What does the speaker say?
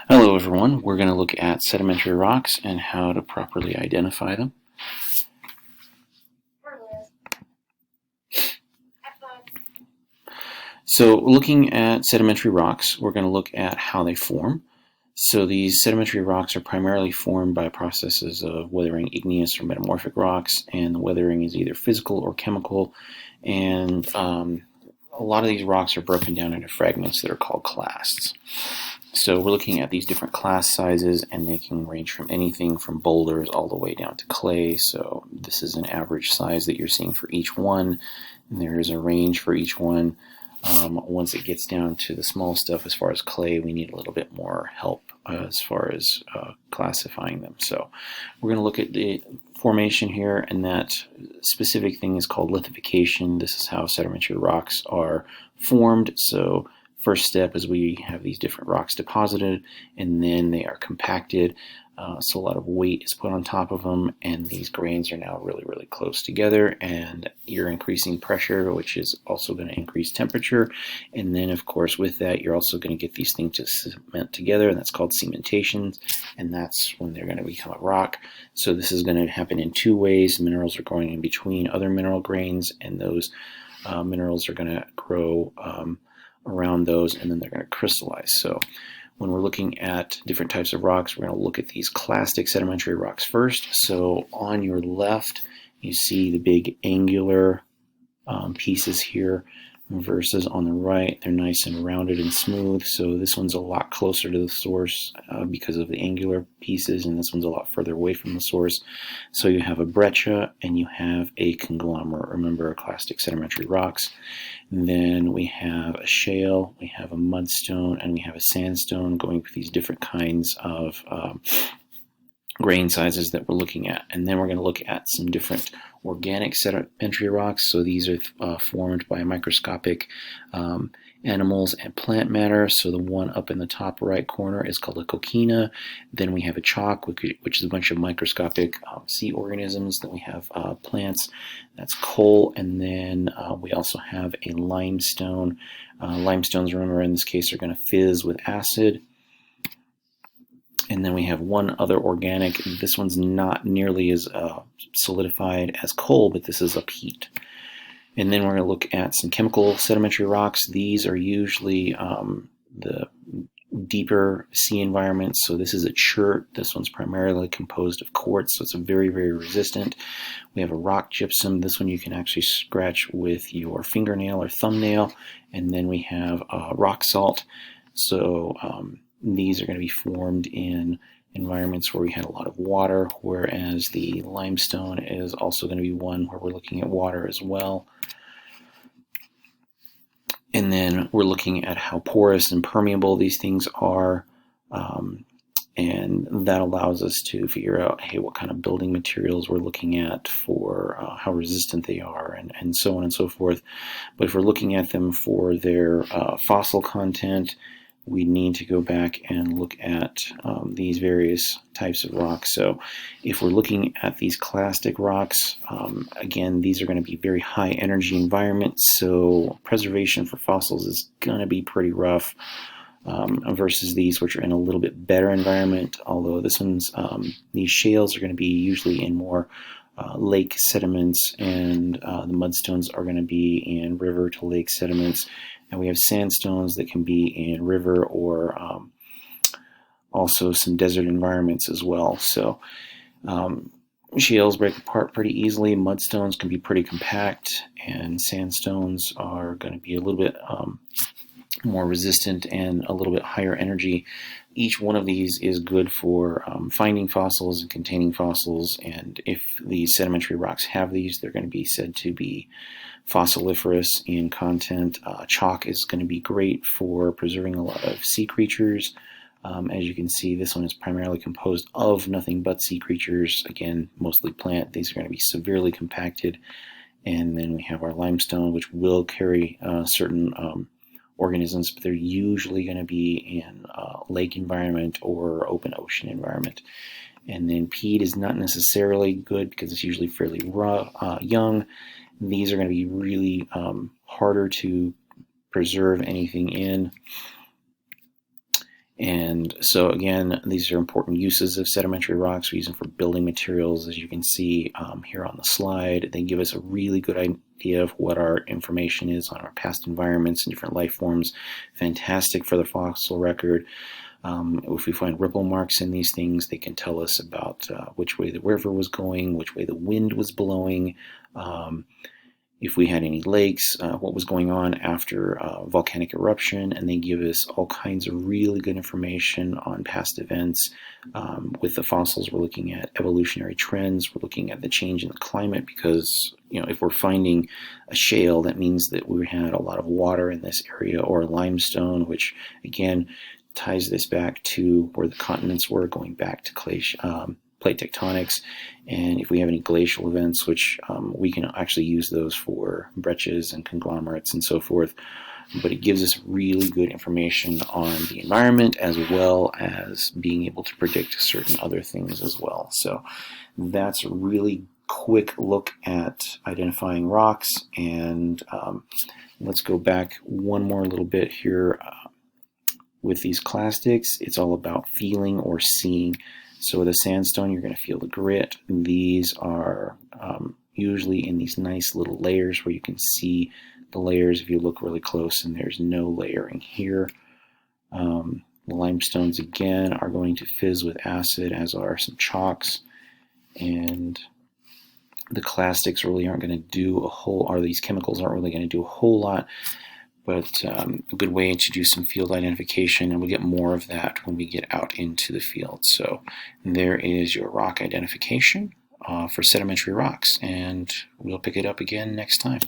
Hello everyone, we're going to look at sedimentary rocks and how to properly identify them. So looking at sedimentary rocks, we're going to look at how they form. So these sedimentary rocks are primarily formed by processes of weathering igneous or metamorphic rocks, and the weathering is either physical or chemical, and a lot of these rocks are broken down into fragments that are called clasts. So we're looking at these different clast sizes, and they can range from anything from boulders all the way down to clay. So this is an average size that you're seeing for each one, and there is a range for each one. Once it gets down to the small stuff, as far as clay, we need a little bit more help as far as classifying them. So we're going to look at the formation here, and that specific thing is called lithification. This is how sedimentary rocks are formed. So first step is we have these different rocks deposited, and then they are compacted. So a lot of weight is put on top of them, and these grains are now really, really close together, and you're increasing pressure, which is also going to increase temperature. And then, of course, with that, you're also going to get these things to cement together, and that's called cementation, and that's when they're going to become a rock. So this is going to happen in two ways. Minerals are going in between other mineral grains, and those minerals are going to grow around those, and then they're going to crystallize. So when we're looking at different types of rocks, we're going to look at these clastic sedimentary rocks first. So on your left, you see the big angular pieces here, versus on the right, they're nice and rounded and smooth. So this one's a lot closer to the source because of the angular pieces, and this one's a lot further away from the source. So you have a breccia and you have a conglomerate. Remember, clastic sedimentary rocks. And then we have a shale, we have a mudstone, and we have a sandstone, going for these different kinds of grain sizes that we're looking at. And then we're going to look at some different organic sedimentary rocks. So these are formed by microscopic animals and plant matter. So the one up in the top right corner is called a coquina. Then we have a chalk, which is a bunch of microscopic sea organisms. Then we have plants, that's coal. And then we also have a limestone. Limestones, remember, in this case, are going to fizz with acid. And then we have one other organic. This one's not nearly as solidified as coal, but this is a peat. And then we're going to look at some chemical sedimentary rocks. These are usually the deeper sea environments. So this is a chert. This one's primarily composed of quartz, so it's very, very resistant. We have a rock gypsum. This one you can actually scratch with your fingernail or thumbnail. And then we have rock salt. So these are going to be formed in environments where we had a lot of water, whereas the limestone is also going to be one where we're looking at water as well. And then we're looking at how porous and permeable these things are, and that allows us to figure out, hey, what kind of building materials we're looking at for how resistant they are, and so on and so forth. But if we're looking at them for their fossil content, we need to go back and look at these various types of rocks. So if we're looking at these clastic rocks, again, these are going to be very high energy environments, so preservation for fossils is going to be pretty rough versus these, which are in a little bit better environment. Although this one's, these shales are going to be usually in more lake sediments, and the mudstones are going to be in river to lake sediments. And we have sandstones that can be in river or also some desert environments as well. So shales break apart pretty easily. Mudstones can be pretty compact, and sandstones are going to be a little bit more resistant and a little bit higher energy. Each one of these is good for finding fossils and containing fossils, and if these sedimentary rocks have these, they're going to be said to be fossiliferous in content. Chalk is going to be great for preserving a lot of sea creatures. As you can see, this one is primarily composed of nothing but sea creatures, again, mostly plant. These are going to be severely compacted. And then we have our limestone, which will carry certain organisms, but they're usually going to be in lake environment or open ocean environment. And then peat is not necessarily good because it's usually fairly young. These are going to be really harder to preserve anything in. And so again, these are important uses of sedimentary rocks. We use them for building materials, as you can see here on the slide. They give us a really good idea of what our information is on our past environments and different life forms. Fantastic for the fossil record. If we find ripple marks in these things, they can tell us about which way the river was going, which way the wind was blowing, if we had any lakes, what was going on after volcanic eruption, and they give us all kinds of really good information on past events. With the fossils, we're looking at evolutionary trends, we're looking at the change in the climate, because if we're finding a shale, that means that we had a lot of water in this area, or limestone, which again ties this back to where the continents were, going back to plate tectonics. And if we have any glacial events, which we can actually use those for breccias and conglomerates and so forth. But it gives us really good information on the environment, as well as being able to predict certain other things as well. So that's a really quick look at identifying rocks. And let's go back one more little bit here. With these clastics, it's all about feeling or seeing. So with a sandstone, you're going to feel the grit. These are usually in these nice little layers where you can see the layers if you look really close, and there's no layering here. The limestones, again, are going to fizz with acid, as are some chalks. And the clastics really aren't going to do a whole, or these chemicals aren't really going to do a whole lot. But a good way to do some field identification, and we'll get more of that when we get out into the field. So there is your rock identification for sedimentary rocks, and we'll pick it up again next time.